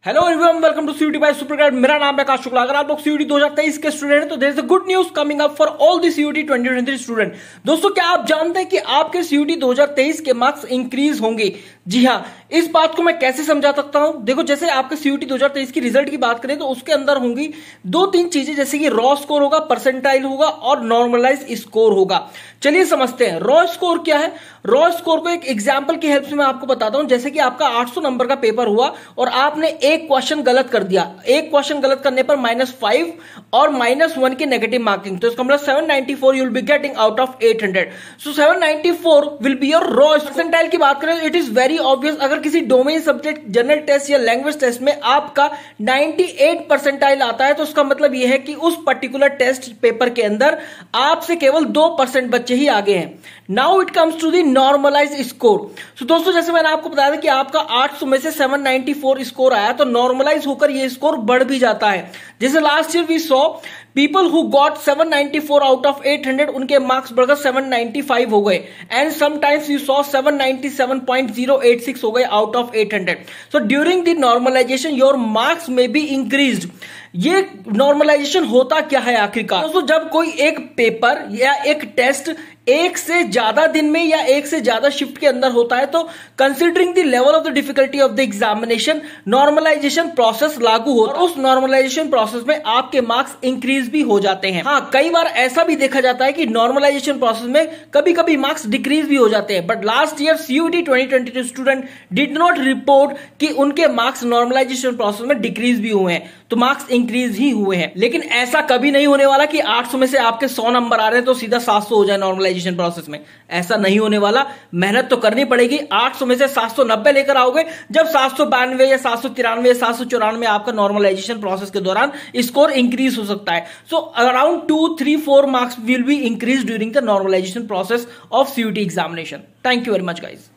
Hello everyone, welcome to CUET by super guide. मेरा नाम है आकाश शुक्ला। अगर आप लोग सीयूटी 2023 के स्टूडेंट हैं तो there is a good news coming up for all the CUET 2023 student. दोस्तों, क्या आप जानते हैं कि आपके सीयूटी 2023 के मार्क्स इंक्रीज होंगे? जी हाँ, इस बात को मैं कैसे समझा सकता हूं? देखो, जैसे आपके सीयूटी 2023 की रिजल्ट की बात करें तो उसके अंदर होंगी दो तीन चीजें, जैसे कि रॉ स्कोर होगा, परसेंटाइल होगा और नॉर्मलाइज स्कोर होगा। चलिए समझते हैं रॉ स्कोर क्या है। रॉ स्कोर को एक एग्जांपल की हेल्प से मैं आपको बताता हूं। जैसे कि आपका 800 नंबर का पेपर हुआ और आपने एक क्वेश्चन गलत कर दिया। एक क्वेश्चन गलत करने पर -5 और -1 की नेगेटिव मार्किंग, तो इसका मतलब 794 you will be getting out of 800। So 794 will be your raw. Percentile की बात करें, इट इज वेरी ऑब्वियस। अगर किसी डोमेन सब्जेक्ट, जनरल टेस्ट या लैंग्वेज टेस्ट में आपका 98 परसेंटाइल आता है तो उसका मतलब यह है कि उस पर्टिकुलर टेस्ट पेपर के अंदर आपसे केवल 2% बच्चे ही आगे हैं। Now it comes to the normalize score. So दोस्तों, जैसे मैंने आपको बताया था कि आपका 800 में से 794 स्कोर आया, तो नॉर्मलाइज होकर ये स्कोर बढ़ भी जाता है। जैसे last year we saw people who got 794 out of 800, उनके मार्क्स बढ़कर 795 हो गए, एंड समटाइम्स यू सॉ 797.086 हो गए out of 800। So during the normalization your marks में बी इंक्रीज्ड। ये नॉर्मलाइजेशन होता क्या है आखिरकार? दोस्तों, जब कोई एक पेपर या एक टेस्ट एक से ज्यादा दिन में या एक से ज्यादा शिफ्ट के अंदर होता है तो considering the level of the difficulty of the examination, normalization process लागू होता है। उस नॉर्मलाइजेशन प्रोसेस में आपके मार्क्स इंक्रीज भी हो जाते हैं। हाँ, कई बार ऐसा भी देखा जाता है कि नॉर्मलाइजेशन प्रोसेस में कभी कभी मार्क्स डिक्रीज भी हो जाते हैं। But last year CUET 2022 student did not report कि उनके मार्क्स नॉर्मलाइजेशन प्रोसेस में डिक्रीज भी हुए हैं, तो मार्क्स इंक्रीज ही हुए हैं। लेकिन ऐसा कभी नहीं होने वाला कि 800 में से आपके 100 नंबर आ रहे हैं तो सीधा 700 हो जाए नॉर्मलाइजेशन प्रोसेस में। ऐसा नहीं होने वाला। मेहनत तो करनी पड़ेगी। 800 में से 790 लेकर आओगे, जब 792 या 793 या 794 आपका नॉर्मलाइजेशन प्रोसेस के दौरान स्कोर इंक्रीज हो सकता है। So around 2, 3, 4 marks will be increase during the normalization process of CUET examination. Thank you very much guys.